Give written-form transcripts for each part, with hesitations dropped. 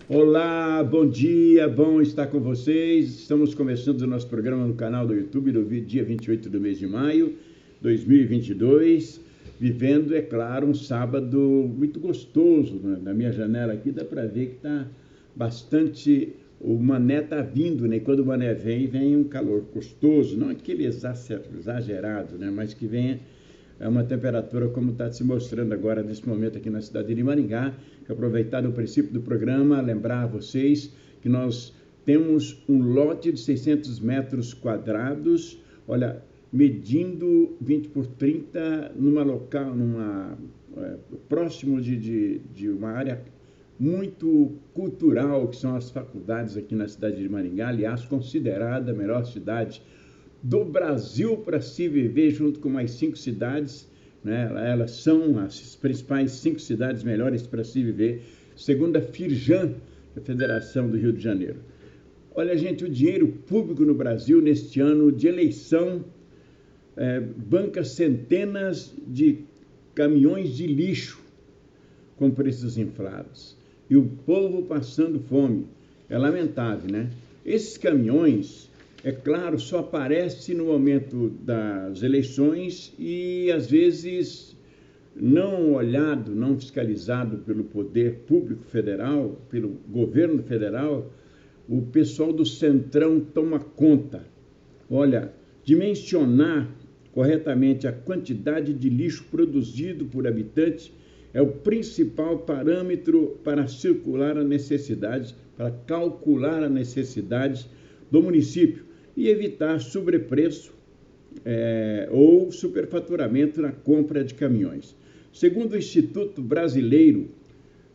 Olá, bom dia, bom estar com vocês. Estamos começando o nosso programa no canal do YouTube no dia 28 do mês de maio de 2022, vivendo, é claro, um sábado muito gostoso, né? Na minha janela aqui dá para ver que está bastante, o mané está vindo, né? Quando o mané vem um calor gostoso, não aquele exagerado, né? Mas que venha uma temperatura como está se mostrando agora nesse momento aqui na cidade de Maringá. Aproveitar o princípio do programa, lembrar a vocês que nós temos um lote de 600 metros quadrados, olha, medindo 20 por 30 próximo de uma área muito cultural, que são as faculdades aqui na cidade de Maringá, aliás, considerada a melhor cidade do Brasil para se viver, junto com mais 5 cidades, né? Elas são as principais 5 cidades melhores para se viver, segundo a Firjan, a Federação do Rio de Janeiro. Olha, gente, o dinheiro público no Brasil, neste ano de eleição, banca centenas de caminhões de lixo com preços inflados. E o povo passando fome. É lamentável, né? Esses caminhões, é claro, só aparece no momento das eleições e, às vezes, não olhado, não fiscalizado pelo poder público federal, pelo governo federal, o pessoal do Centrão toma conta. Olha, dimensionar corretamente a quantidade de lixo produzido por habitante é o principal parâmetro para calcular a necessidade do município e evitar sobrepreço ou superfaturamento na compra de caminhões. Segundo o Instituto Brasileiro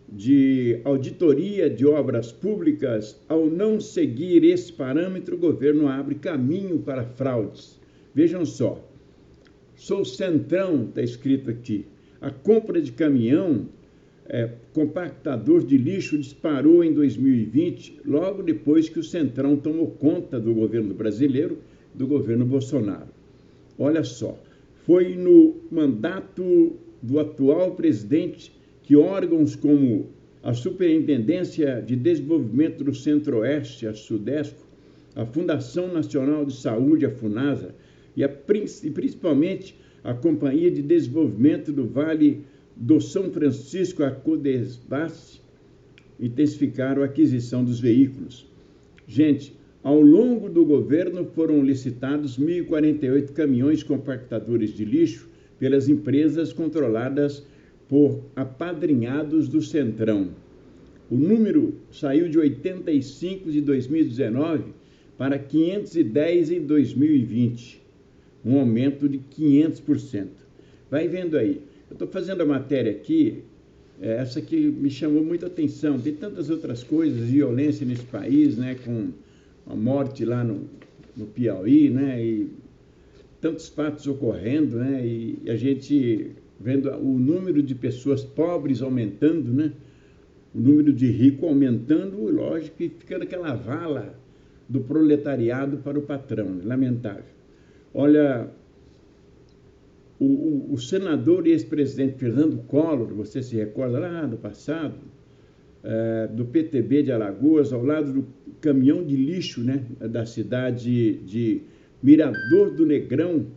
de Auditoria de Obras Públicas, ao não seguir esse parâmetro, o governo abre caminho para fraudes. Vejam só, sou Centrão, está escrito aqui. A compra de caminhão compactador de lixo disparou em 2020, logo depois que o Centrão tomou conta do governo brasileiro, do governo Bolsonaro. Olha só, foi no mandato do atual presidente que órgãos como a Superintendência de Desenvolvimento do Centro-Oeste, a Sudesco, a Fundação Nacional de Saúde, a FUNASA, e principalmente a Companhia de Desenvolvimento do Vale do São Francisco, a Codesbace, intensificaram a aquisição dos veículos. Gente, ao longo do governo foram licitados 1.048 caminhões compactadores de lixo pelas empresas controladas por apadrinhados do Centrão. O número saiu de 85 de 2019 para 510 em 2020, um aumento de 500%. Vai vendo aí. Eu estou fazendo a matéria aqui, essa que me chamou muita atenção. Tem tantas outras coisas, violência nesse país, né, com a morte lá no Piauí, né, e tantos fatos ocorrendo, né, e a gente vendo o número de pessoas pobres aumentando, né, o número de ricos aumentando, lógico, e ficando aquela vala do proletariado para o patrão, lamentável. Olha, o senador e ex-presidente Fernando Collor, você se recorda lá do passado, do PTB de Alagoas, ao lado do caminhão de lixo, né, da cidade de Mirador do Negrão,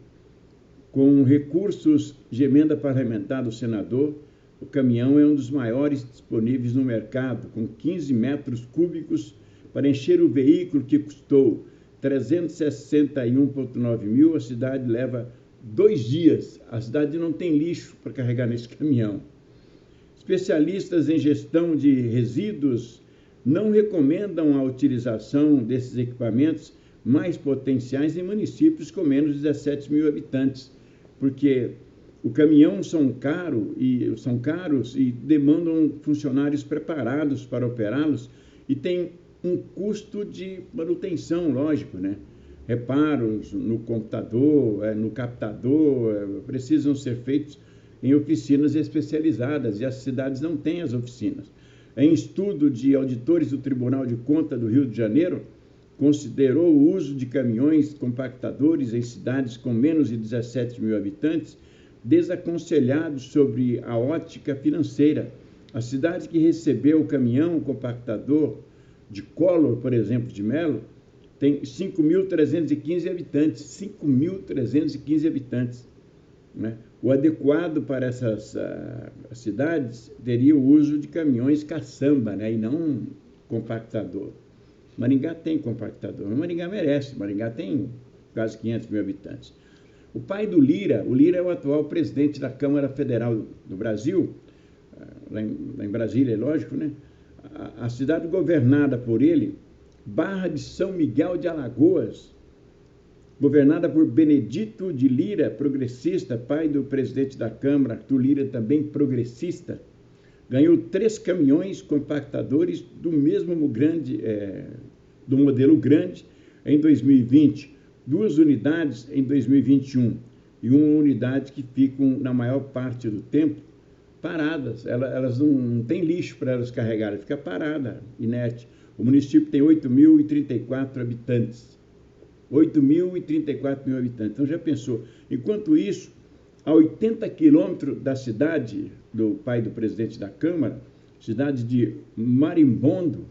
com recursos de emenda parlamentar do senador. O caminhão é um dos maiores disponíveis no mercado, com 15 metros cúbicos para encher o veículo que custou 361,9 mil. A cidade leva 2 dias. A cidade não tem lixo para carregar nesse caminhão. Especialistas em gestão de resíduos não recomendam a utilização desses equipamentos mais potenciais em municípios com menos de 17 mil habitantes, porque o caminhão são caros e demandam funcionários preparados para operá-los e tem um custo de manutenção, lógico, né? Reparos no computador, no captador, precisam ser feitos em oficinas especializadas e as cidades não têm as oficinas. Em estudo de auditores do Tribunal de Contas do Rio de Janeiro, considerou o uso de caminhões compactadores em cidades com menos de 17 mil habitantes desaconselhado sobre a ótica financeira, A cidade que recebeu o caminhão compactador de Collor, por exemplo, de Melo, tem 5.315 habitantes. 5.315 habitantes. Né? O adequado para essas cidades teria o uso de caminhões caçamba, né? E não compactador. Maringá tem compactador, mas Maringá merece. Maringá tem quase 500 mil habitantes. O pai do Lira, o Lira é o atual presidente da Câmara Federal do Brasil, lá em Brasília, é lógico, né? A cidade governada por ele, Barra de São Miguel de Alagoas, governada por Benedito de Lira, progressista, pai do presidente da Câmara, Arthur Lira, também progressista, ganhou 3 caminhões compactadores do mesmo grande, do modelo grande, em 2020, 2 unidades em 2021 e uma unidade que ficam, na maior parte do tempo, paradas. Elas não têm lixo para elas carregarem, fica parada, inerte. O município tem 8.034 habitantes. 8.034 mil habitantes. Então, já pensou? Enquanto isso, a 80 quilômetros da cidade do pai do presidente da Câmara, cidade de Marimbondo,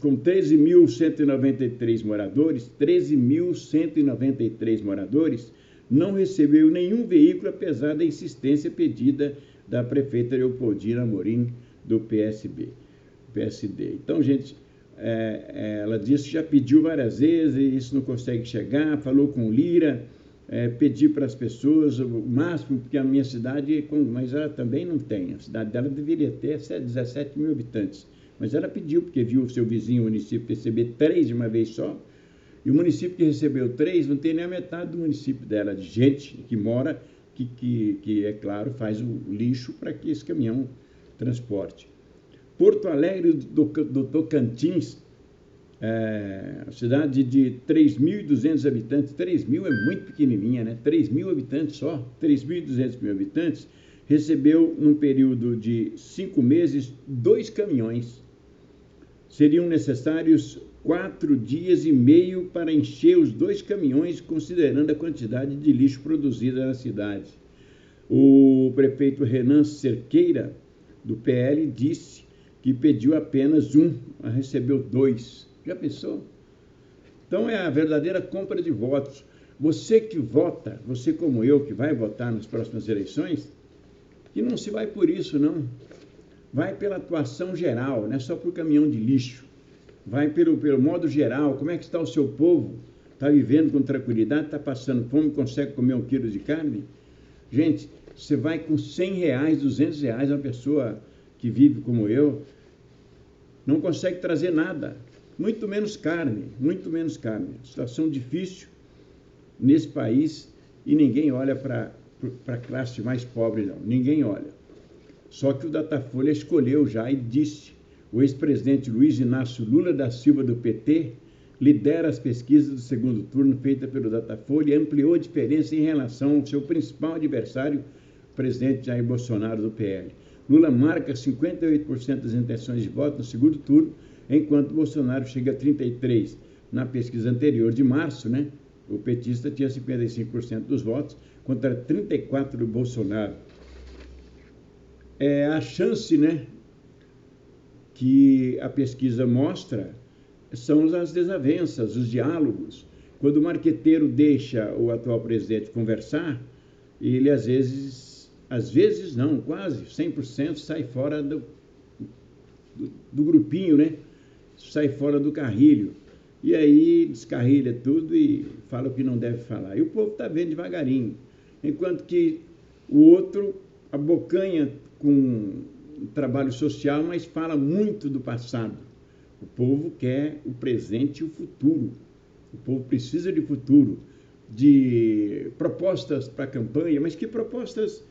com 13.193 moradores, 13.193 moradores, não recebeu nenhum veículo, apesar da insistência pedida da prefeita Leopoldina Amorim, do PSD. Então, gente, ela disse que já pediu várias vezes, e isso não consegue chegar, falou com o Lira, pediu para as pessoas o máximo, porque a minha cidade, mas ela também não tem, a cidade dela deveria ter 17 mil habitantes, mas ela pediu, porque viu o seu vizinho, o município, receber 3 de uma vez só, e o município que recebeu 3 não tem nem a metade do município dela, de gente que mora, que é claro, faz o lixo para que esse caminhão transporte. Porto Alegre do Tocantins, cidade de 3.200 habitantes, 3.000 é muito pequenininha, né? 3.000 habitantes só, 3.200 mil habitantes, recebeu, num período de 5 meses, 2 caminhões. Seriam necessários 4 dias e meio para encher os 2 caminhões, considerando a quantidade de lixo produzida na cidade. O prefeito Renan Cerqueira, do PL, disse que pediu apenas 1, mas recebeu 2. Já pensou? Então, é a verdadeira compra de votos. Você que vota, você como eu, que vai votar nas próximas eleições, que não se vai por isso, não. Vai pela atuação geral, não é só por caminhão de lixo. Vai pelo modo geral. Como é que está o seu povo? Está vivendo com tranquilidade? Está passando fome? Consegue comer 1 quilo de carne? Gente, você vai com R$100, R$200, uma pessoa que vive como eu, não consegue trazer nada, muito menos carne, muito menos carne. Situação difícil nesse país e ninguém olha para a classe mais pobre, não. Ninguém olha. Só que o Datafolha escolheu já e disse: o ex-presidente Luiz Inácio Lula da Silva, do PT, lidera as pesquisas do segundo turno feitas pelo Datafolha e ampliou a diferença em relação ao seu principal adversário, o presidente Jair Bolsonaro, do PL. Lula marca 58% das intenções de voto no segundo turno, enquanto Bolsonaro chega a 33%. Na pesquisa anterior de março, né, o petista tinha 55% dos votos, contra 34% do Bolsonaro. A chance, né, que a pesquisa mostra são as desavenças, os diálogos. Quando o marqueteiro deixa o atual presidente conversar, ele às vezes não, quase 100% sai fora do grupinho, né? Sai fora do carrilho. E aí descarrilha tudo e fala o que não deve falar. E o povo está vendo devagarinho. Enquanto que o outro abocanha com trabalho social, mas fala muito do passado. O povo quer o presente e o futuro. O povo precisa de futuro, de propostas para a campanha, mas que propostas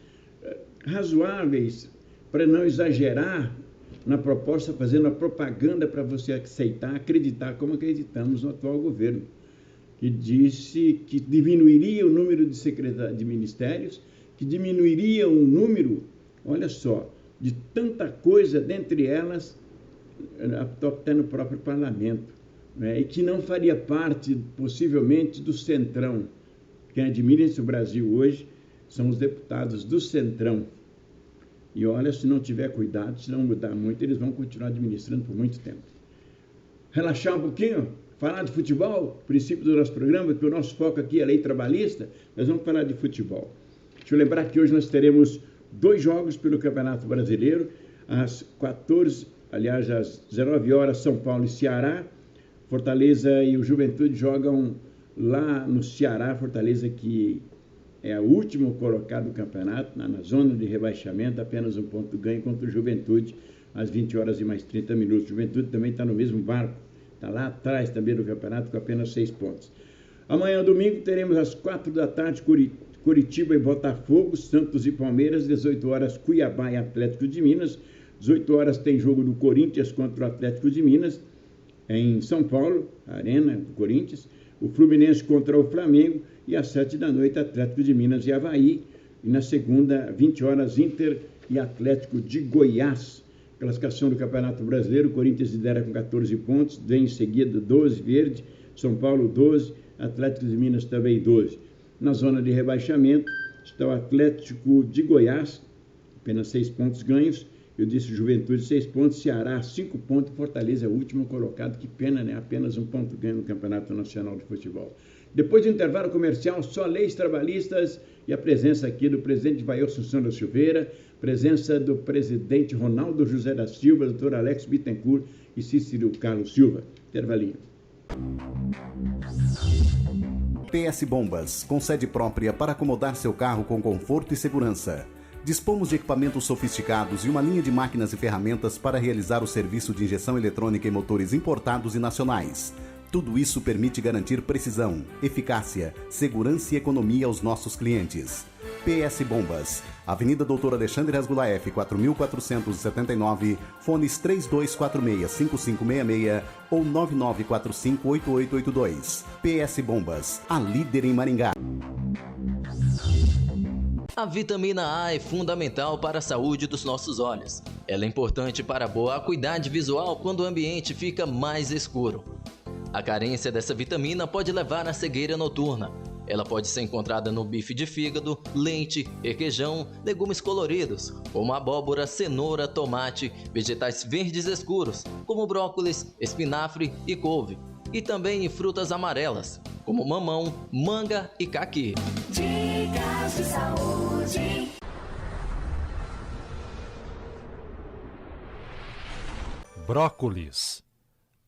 razoáveis, para não exagerar na proposta, fazendo a propaganda para você aceitar, acreditar, como acreditamos no atual governo, que disse que diminuiria o número de secretários de ministérios, que diminuiria o número, olha só, de tanta coisa, dentre elas, até no próprio parlamento, né? E que não faria parte, possivelmente, do Centrão. Quem administra o Brasil hoje são os deputados do Centrão. E olha, se não tiver cuidado, se não mudar muito, eles vão continuar administrando por muito tempo. Relaxar um pouquinho, falar de futebol, princípio do nosso programa, que o nosso foco aqui é a lei trabalhista, nós vamos falar de futebol. Deixa eu lembrar que hoje nós teremos 2 jogos pelo Campeonato Brasileiro, às 19 horas, São Paulo e Ceará. Fortaleza e o Juventude jogam lá no Ceará, Fortaleza que é o último colocado do campeonato, na zona de rebaixamento, apenas um ponto ganho contra o Juventude, às 20 horas e mais 30 minutos. O Juventude também está no mesmo barco, está lá atrás também do campeonato com apenas 6 pontos. Amanhã, domingo, teremos às 4 da tarde Curitiba e Botafogo, Santos e Palmeiras, 18 horas Cuiabá e Atlético de Minas, 18 horas tem jogo do Corinthians contra o Atlético de Minas, em São Paulo, Arena do Corinthians, o Fluminense contra o Flamengo e às 7 da noite Atlético de Minas e Avaí, e na segunda, 20 horas, Inter e Atlético de Goiás. Classificação do Campeonato Brasileiro, Corinthians lidera com 14 pontos, vem em seguida 12 Verde, São Paulo 12, Atlético de Minas também 12. Na zona de rebaixamento está o Atlético de Goiás, apenas 6 pontos ganhos. Eu disse Juventude 6 pontos, Ceará 5 pontos, Fortaleza é o último colocado, que pena, né? Apenas 1 ponto ganho no Campeonato Nacional de Futebol. Depois do intervalo comercial, só leis trabalhistas e a presença aqui do presidente Ivair Assunção da Silveira, presença do presidente Ronaldo José da Silva, doutor Alex Bittencourt e Cícero Carlos Silva. Intervalinho. PS Bombas, com sede própria para acomodar seu carro com conforto e segurança. Dispomos de equipamentos sofisticados e uma linha de máquinas e ferramentas para realizar o serviço de injeção eletrônica em motores importados e nacionais. Tudo isso permite garantir precisão, eficácia, segurança e economia aos nossos clientes. PS Bombas, Avenida Doutor Alexandre Rasgulaef, 4479, fones 3246-5566 ou 9945-8882. PS Bombas, a líder em Maringá. A vitamina A é fundamental para a saúde dos nossos olhos. Ela é importante para a boa acuidade visual quando o ambiente fica mais escuro. A carência dessa vitamina pode levar à cegueira noturna. Ela pode ser encontrada no bife de fígado, leite, requeijão, legumes coloridos, como abóbora, cenoura, tomate, vegetais verdes escuros, como brócolis, espinafre e couve, e também em frutas amarelas, como mamão, manga e caqui. Dicas de saúde. Brócolis.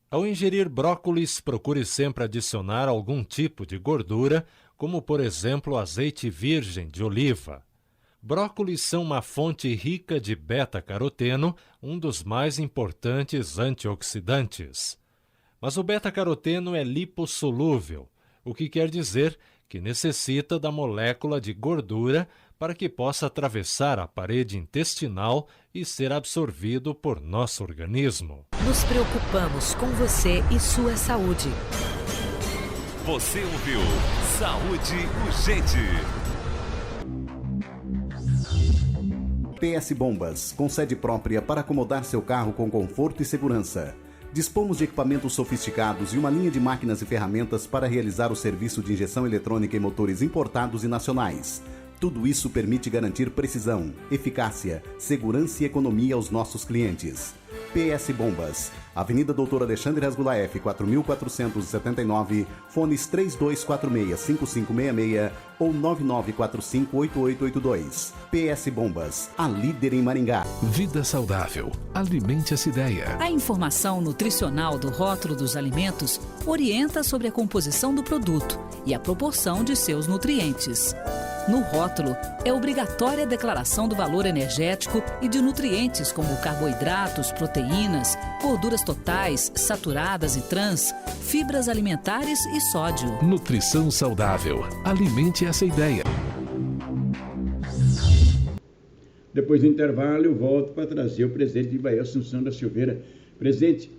Ao ingerir brócolis, procure sempre adicionar algum tipo de gordura, como por exemplo azeite virgem de oliva. Brócolis são uma fonte rica de beta-caroteno, um dos mais importantes antioxidantes. Mas o beta-caroteno é lipossolúvel, o que quer dizer que necessita da molécula de gordura para que possa atravessar a parede intestinal e ser absorvido por nosso organismo. Nos preocupamos com você e sua saúde. Você ouviu Saúde Urgente. PS Bombas, com sede própria para acomodar seu carro com conforto e segurança. Dispomos de equipamentos sofisticados e uma linha de máquinas e ferramentas para realizar o serviço de injeção eletrônica em motores importados e nacionais. Tudo isso permite garantir precisão, eficácia, segurança e economia aos nossos clientes. PS Bombas, Avenida Doutor Alexandre Rasgulaef, 4479, fones 3246-5566 ou 9945-8882. PS Bombas, a líder em Maringá. Vida saudável. Alimente essa ideia. A informação nutricional do rótulo dos alimentos orienta sobre a composição do produto e a proporção de seus nutrientes. No rótulo, é obrigatória a declaração do valor energético e de nutrientes como carboidratos, proteínas, gorduras totais, saturadas e trans, fibras alimentares e sódio. Nutrição saudável. Alimente essa ideia. Depois do intervalo, eu volto para trazer o presidente Ivair Assunção da Silveira. Presidente,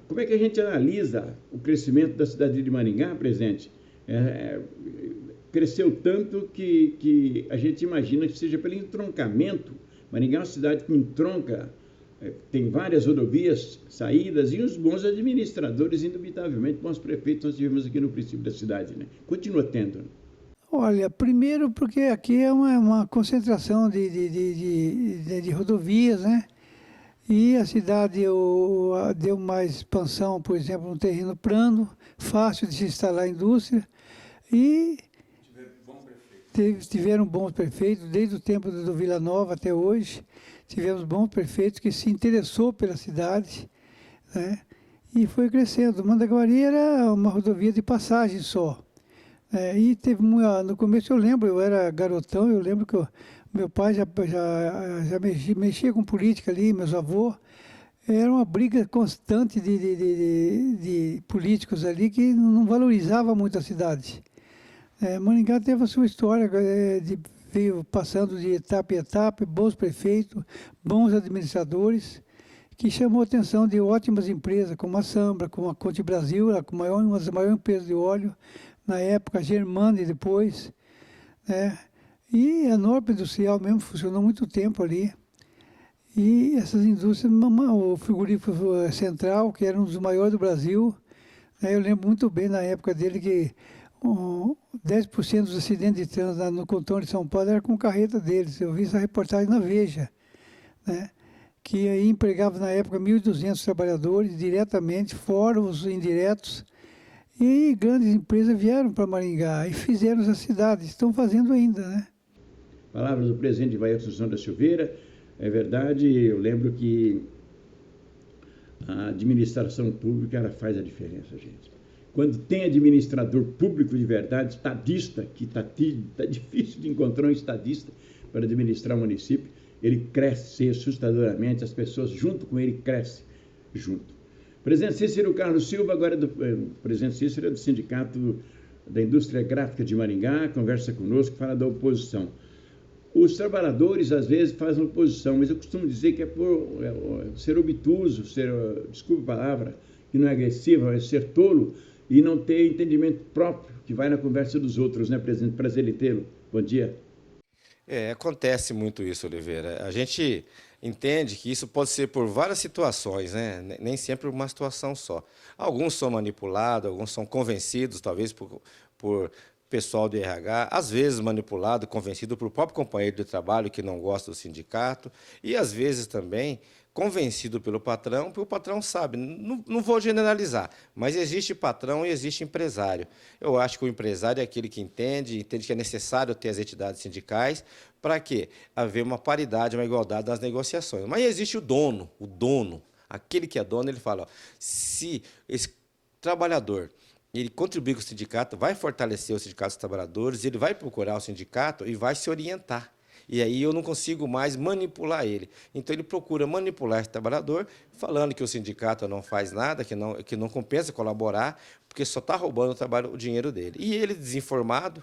como é que a gente analisa o crescimento da cidade de Maringá, presidente? Cresceu tanto que a gente imagina que seja pelo entroncamento. Maringá é uma cidade que entronca, tem várias rodovias, saídas e uns bons administradores, indubitavelmente, bons prefeitos nós tivemos aqui no princípio da cidade, né? Continua tendo. Né? Olha, primeiro porque aqui é uma concentração de rodovias, né? E a cidade deu mais expansão, por exemplo, um terreno plano, fácil de se instalar a indústria. E tiveram bons prefeitos, desde o tempo do Vila Nova até hoje. Tivemos bons prefeitos que se interessou pela cidade, né? E foi crescendo. Mandaguari era uma rodovia de passagem só. E teve no começo eu lembro, eu era garotão, eu lembro que meu pai já mexia com política ali, meus avós. Era uma briga constante de políticos ali que não valorizava muito a cidade. Maringá teve a sua história, veio passando de etapa em etapa, bons prefeitos, bons administradores, que chamou a atenção de ótimas empresas, como a Sambra, como a Conte Brasil, uma das maiores empresas de óleo, na época, a Germânia depois, né? E a Norte Industrial mesmo funcionou muito tempo ali. E essas indústrias, o frigorífico Central, que era um dos maiores do Brasil, né? Eu lembro muito bem na época dele que 10% dos acidentes de trânsito no contorno de São Paulo era com carreta deles. Eu vi essa reportagem na Veja, né? Que aí empregava na época 1.200 trabalhadores diretamente, fora os indiretos. E grandes empresas vieram para Maringá e fizeram essa cidade, estão fazendo ainda, né? Palavras do presidente Ivair Assunção da Silveira. É verdade, eu lembro que a administração pública ela faz a diferença, gente. Quando tem administrador público de verdade, estadista, que está difícil de encontrar um estadista para administrar o município, ele cresce assustadoramente, as pessoas junto com ele crescem junto. Presidente Cícero Carlos Silva, agora presidente Cícero é do Sindicato da Indústria Gráfica de Maringá, conversa conosco, fala da oposição. Os trabalhadores, às vezes, fazem oposição, mas eu costumo dizer que é por ser obtuso, desculpe a palavra, que não é agressivo, é ser tolo e não ter entendimento próprio, que vai na conversa dos outros, né, presidente? Prazer em tê-lo. Bom dia. Acontece muito isso, Oliveira. A gente entende que isso pode ser por várias situações, né? Nem sempre uma situação só. Alguns são manipulados, alguns são convencidos, talvez por pessoal do RH, às vezes manipulado, convencido por próprio companheiro de trabalho que não gosta do sindicato, e às vezes também convencido pelo patrão, porque o patrão sabe, não vou generalizar, mas existe patrão e existe empresário. Eu acho que o empresário é aquele que entende que é necessário ter as entidades sindicais para quê? Haver uma paridade, uma igualdade nas negociações. Mas existe o dono, aquele que é dono, ele fala, ó, se esse trabalhador ele contribuir com o sindicato, vai fortalecer o sindicato dos trabalhadores, ele vai procurar o sindicato e vai se orientar. E aí eu não consigo mais manipular ele. Então ele procura manipular esse trabalhador, falando que o sindicato não faz nada, que não compensa colaborar, porque só está roubando o dinheiro dele. E ele, desinformado,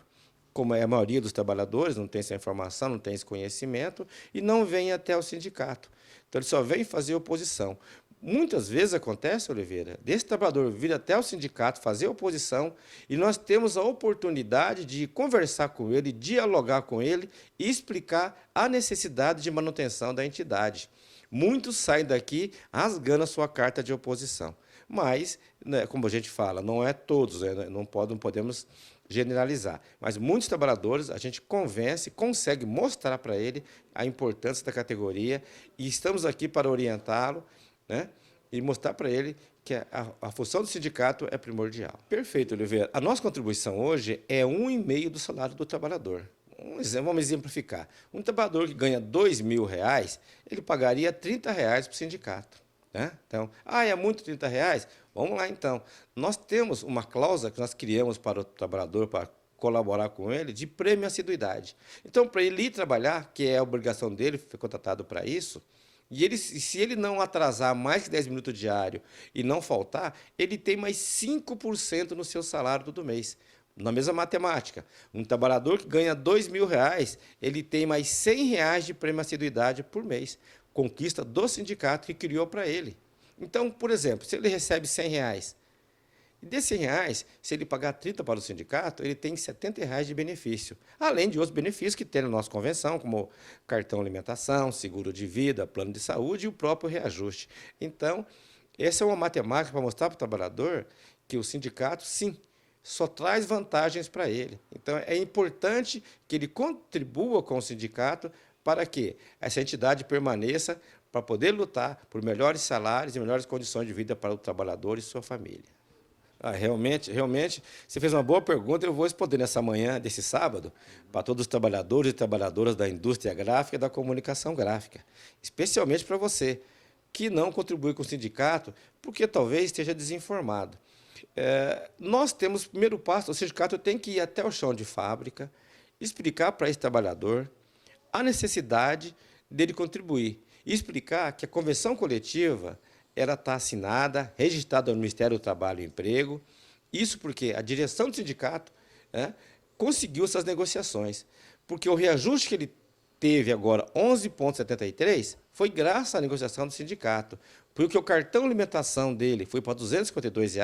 como é a maioria dos trabalhadores, não tem essa informação, não tem esse conhecimento, e não vem até o sindicato. Então ele só vem fazer oposição. Muitas vezes acontece, Oliveira, desse trabalhador vir até o sindicato fazer oposição e nós temos a oportunidade de conversar com ele, dialogar com ele e explicar a necessidade de manutenção da entidade. Muitos saem daqui rasgando a sua carta de oposição. Mas, né, como a gente fala, não é todos, né, não podemos generalizar. Mas muitos trabalhadores a gente convence, consegue mostrar para ele a importância da categoria e estamos aqui para orientá-lo, né? E mostrar para ele que a função do sindicato é primordial. Perfeito, Oliveira. A nossa contribuição hoje é 1,5 do salário do trabalhador. Vamos exemplificar. Um trabalhador que ganha R$2.000, ele pagaria R$30 para o sindicato. Né? Então, é muito R$30? Vamos lá, então. Nós temos uma cláusula que nós criamos para o trabalhador, para colaborar com ele, de prêmio à assiduidade. Então, para ele ir trabalhar, que é a obrigação dele, foi contratado para isso, e se ele não atrasar mais que 10 minutos diário e não faltar, ele tem mais 5% no seu salário todo mês. Na mesma matemática, um trabalhador que ganha R$2.000, ele tem mais R$100 de prêmio à assiduidade por mês. Conquista do sindicato que criou para ele. Então, por exemplo, se ele recebe R$100, e desses R$100, se ele pagar 30 para o sindicato, ele tem R$70 de benefício. Além de outros benefícios que tem na nossa convenção, como cartão alimentação, seguro de vida, plano de saúde e o próprio reajuste. Então, essa é uma matemática para mostrar para o trabalhador que o sindicato, sim, só traz vantagens para ele. Então, é importante que ele contribua com o sindicato para que essa entidade permaneça para poder lutar por melhores salários e melhores condições de vida para o trabalhador e sua família. Realmente, você fez uma boa pergunta, eu vou responder nessa manhã desse sábado para todos os trabalhadores e trabalhadoras da indústria gráfica e da comunicação gráfica, especialmente para você, que não contribui com o sindicato, porque talvez esteja desinformado. Nós temos o primeiro passo, o sindicato tem que ir até o chão de fábrica, explicar para esse trabalhador a necessidade dele contribuir, e explicar que a convenção coletiva ela está assinada, registrada no Ministério do Trabalho e Emprego. Isso porque a direção do sindicato conseguiu essas negociações. Porque o reajuste que ele teve agora, 11,73, foi graças à negociação do sindicato. Porque o cartão alimentação dele foi para R$ 252,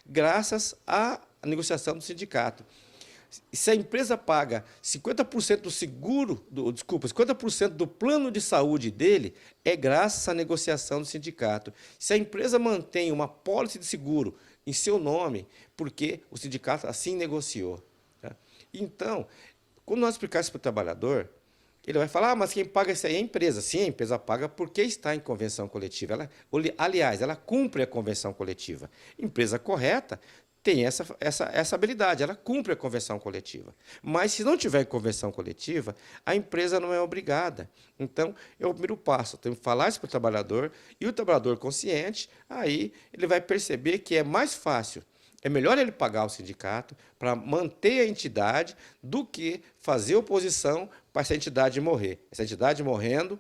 graças à negociação do sindicato. Se a empresa paga 50% do seguro, 50% do plano de saúde dele, é graças à negociação do sindicato. Se a empresa mantém uma pólice de seguro em seu nome, porque o sindicato assim negociou. Tá? Então, quando nós explicarmos para o trabalhador, ele vai falar, mas quem paga isso aí é a empresa. Sim, a empresa paga porque está em convenção coletiva. Aliás, ela cumpre a convenção coletiva. Empresa correta tem essa habilidade, ela cumpre a convenção coletiva. Mas, se não tiver convenção coletiva, a empresa não é obrigada. Então, é o primeiro passo, tem que falar isso para o trabalhador, e o trabalhador consciente, aí ele vai perceber que é mais fácil, é melhor ele pagar o sindicato para manter a entidade do que fazer oposição para essa entidade morrer. Essa entidade morrendo,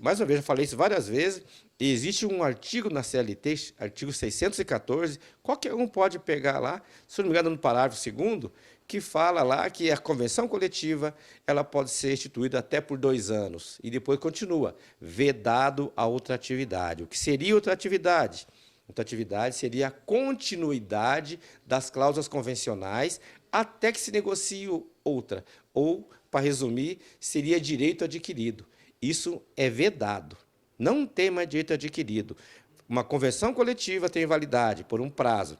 mais uma vez, já falei isso várias vezes, e existe um artigo na CLT, artigo 614, qualquer um pode pegar lá, se não me engano, no parágrafo 2º, que fala lá que a convenção coletiva ela pode ser instituída até por 2 anos, e depois continua, vedado a outra atividade. O que seria outra atividade? Outra atividade seria a continuidade das cláusulas convencionais até que se negocie outra, ou, para resumir, seria direito adquirido. Isso é vedado. Não tem mais direito adquirido. Uma convenção coletiva tem validade por um prazo.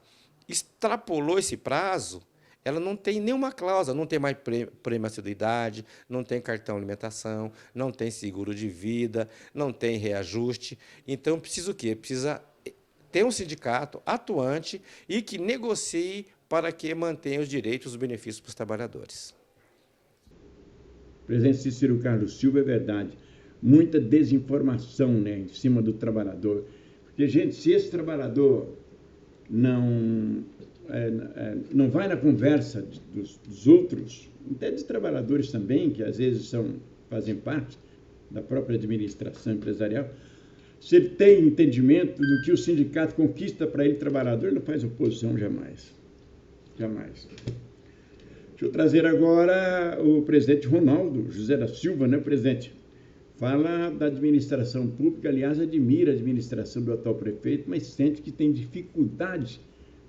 Extrapolou esse prazo, ela não tem nenhuma cláusula, não tem mais prêmio assiduidade, não tem cartão alimentação, não tem seguro de vida, não tem reajuste. Então, precisa o quê? Precisa ter um sindicato atuante e que negocie para que mantenha os direitos e os benefícios para os trabalhadores. Presidente Cícero Carlos Silva, é verdade. Muita desinformação, né, em cima do trabalhador. Porque, gente, se esse trabalhador não vai na conversa dos outros, até dos trabalhadores também, que às vezes fazem parte da própria administração empresarial, se ele tem entendimento do que o sindicato conquista para ele, trabalhador, ele não faz oposição jamais. Jamais. Deixa eu trazer agora o presidente Ronaldo José da Silva, né, presidente? Fala da administração pública, aliás, admira a administração do atual prefeito, mas sente que tem dificuldades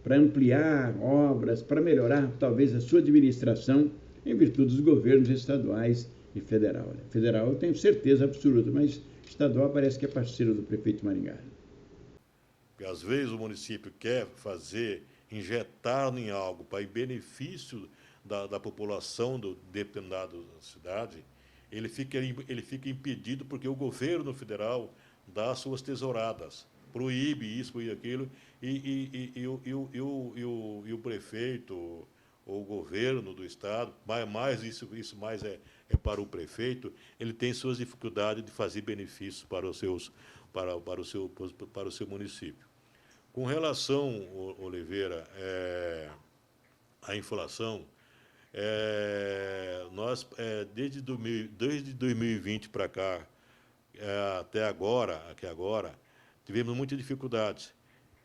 para ampliar obras, para melhorar, talvez, a sua administração em virtude dos governos estaduais e federal. Federal eu tenho certeza absoluta, mas estadual parece que é parceiro do prefeito Maringá. Porque, às vezes, o município quer injetar em algo para em benefício da população do determinado cidade, ele fica impedido porque o governo federal dá suas tesouradas, proíbe isso, proíbe aquilo, e o prefeito ou o governo do estado, isso mais é para o prefeito, ele tem suas dificuldades de fazer benefícios para o seu município. Com relação, Oliveira, à inflação, nós, desde 2020 para cá, até agora, tivemos muitas dificuldades.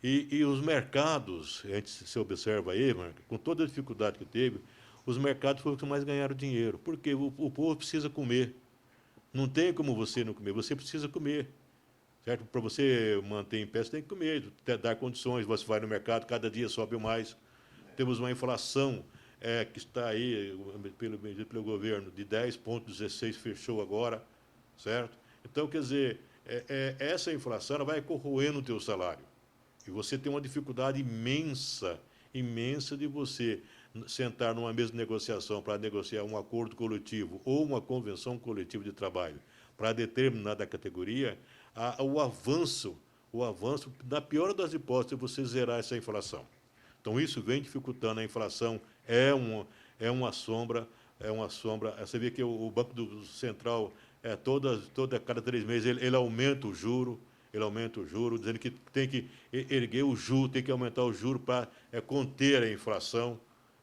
E os mercados, se observa aí, com toda a dificuldade que teve, os mercados foram os que mais ganharam dinheiro. Porque o povo precisa comer. Não tem como você não comer, você precisa comer. Certo? Para você manter em pé, você tem que comer, dar condições. Você vai no mercado, cada dia sobe mais. Temos uma inflação que está aí, pelo governo, de 10,16, fechou agora, certo? Então, quer dizer, essa inflação ela vai corroendo o teu salário. E você tem uma dificuldade imensa imensa de você sentar numa mesa de negociação para negociar um acordo coletivo ou uma convenção coletiva de trabalho para determinada categoria, o avanço, na pior das hipóteses, é você zerar essa inflação. Então, isso vem dificultando a inflação, é uma sombra. Você vê que o Banco Central, cada 3 meses, ele aumenta o juro, dizendo que tem que erguer o juro, tem que aumentar o juro para conter a inflação.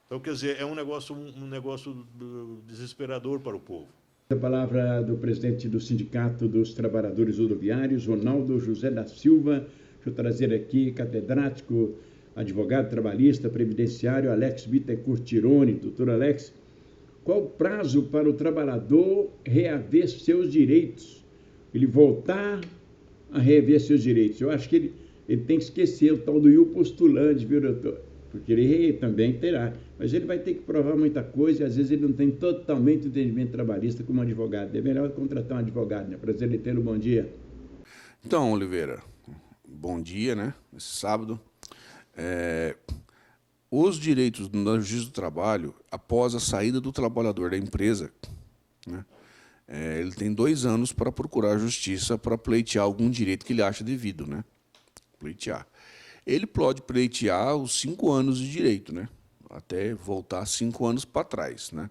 Então, quer dizer, é um negócio desesperador para o povo. A palavra do presidente do Sindicato dos Trabalhadores Rodoviários, Ronaldo José da Silva. Deixa eu trazer aqui, catedrático, advogado trabalhista, previdenciário, Alex Bittencourt Tironi. Doutor Alex, qual o prazo para o trabalhador reaver seus direitos? Ele voltar a reaver seus direitos. Eu acho que ele tem que esquecer o tal do ius postulante, viu, doutor? Porque ele também terá. Mas ele vai ter que provar muita coisa e, às vezes, ele não tem totalmente o entendimento trabalhista como advogado. É melhor contratar um advogado, né? Prazer em tê-lo, bom dia. Então, Oliveira, bom dia, né? Esse sábado. Os direitos na Justiça do Trabalho, após a saída do trabalhador da empresa, né, ele tem 2 anos para procurar a justiça para pleitear algum direito que ele acha devido, né? Pleitear. Ele pode pleitear os 5 anos de direito, né? Até voltar 5 anos para trás, né?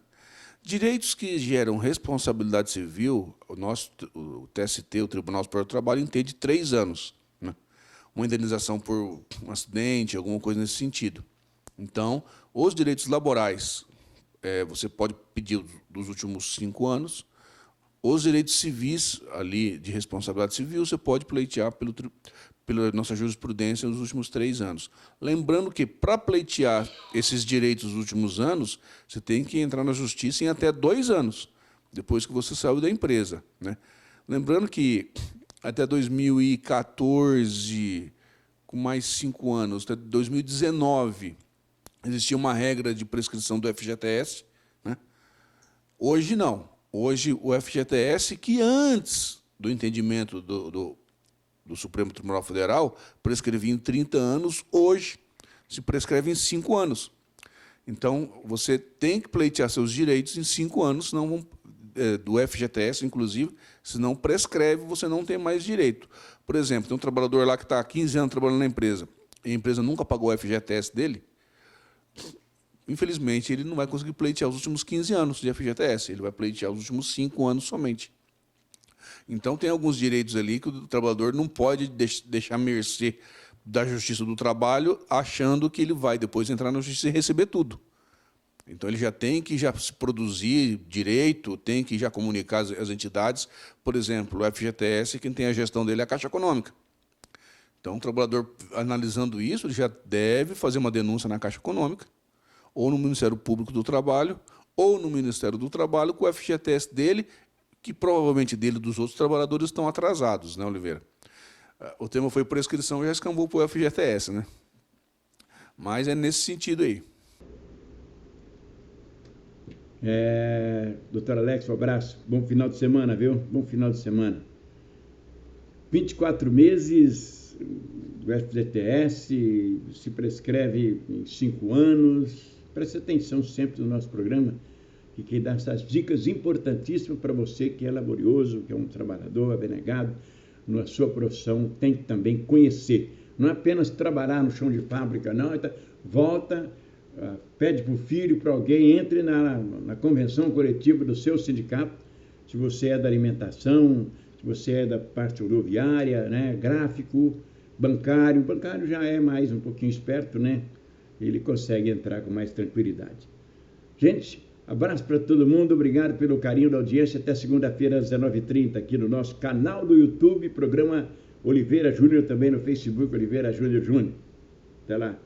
Direitos que geram responsabilidade civil, o TST, o Tribunal Superior do Trabalho, entende 3 anos, né? Uma indenização por um acidente, alguma coisa nesse sentido. Então, os direitos laborais, você pode pedir dos últimos 5 anos. Os direitos civis, ali de responsabilidade civil, você pode pleitear pela nossa jurisprudência nos últimos 3 anos. Lembrando que, para pleitear esses direitos nos últimos anos, você tem que entrar na justiça em até 2 anos, depois que você saiu da empresa, né? Lembrando que, até 2014, com mais 5 anos, até 2019, existia uma regra de prescrição do FGTS, né? Hoje, não. Hoje, o FGTS, que antes do entendimento do Supremo Tribunal Federal, prescrevia em 30 anos, hoje se prescreve em 5 anos. Então, você tem que pleitear seus direitos em 5 anos, senão do FGTS, inclusive, se não prescreve, você não tem mais direito. Por exemplo, tem um trabalhador lá que está há 15 anos trabalhando na empresa, e a empresa nunca pagou o FGTS dele, infelizmente, ele não vai conseguir pleitear os últimos 15 anos de FGTS, ele vai pleitear os últimos 5 anos somente. Então, tem alguns direitos ali que o trabalhador não pode deixar à mercê da Justiça do Trabalho, achando que ele vai depois entrar na Justiça e receber tudo. Então, ele já tem que se produzir direito, tem que já comunicar as entidades. Por exemplo, o FGTS, quem tem a gestão dele é a Caixa Econômica. Então, o trabalhador, analisando isso, ele já deve fazer uma denúncia na Caixa Econômica, ou no Ministério Público do Trabalho, ou no Ministério do Trabalho, com o FGTS dele, que provavelmente dele e dos outros trabalhadores estão atrasados, né, Oliveira? O tema foi prescrição e já escambou para o FGTS, né? Mas é nesse sentido aí. Doutor Alex, um abraço. Bom final de semana, viu? Bom final de semana. 24 meses do FGTS, se prescreve em 5 anos. Preste atenção sempre no nosso programa, que dá essas dicas importantíssimas para você que é laborioso, que é um trabalhador abnegado na sua profissão, tem que também conhecer. Não é apenas trabalhar no chão de fábrica, não. Então, volta, pede para o filho, para alguém, entre na convenção coletiva do seu sindicato, se você é da alimentação, se você é da parte rodoviária, né, gráfico, bancário. O bancário já é mais um pouquinho esperto, né? Ele consegue entrar com mais tranquilidade. Gente, abraço para todo mundo, obrigado pelo carinho da audiência. Até segunda-feira às 19h30 aqui no nosso canal do YouTube, programa Oliveira Júnior, também no Facebook Oliveira Júnior. Até lá.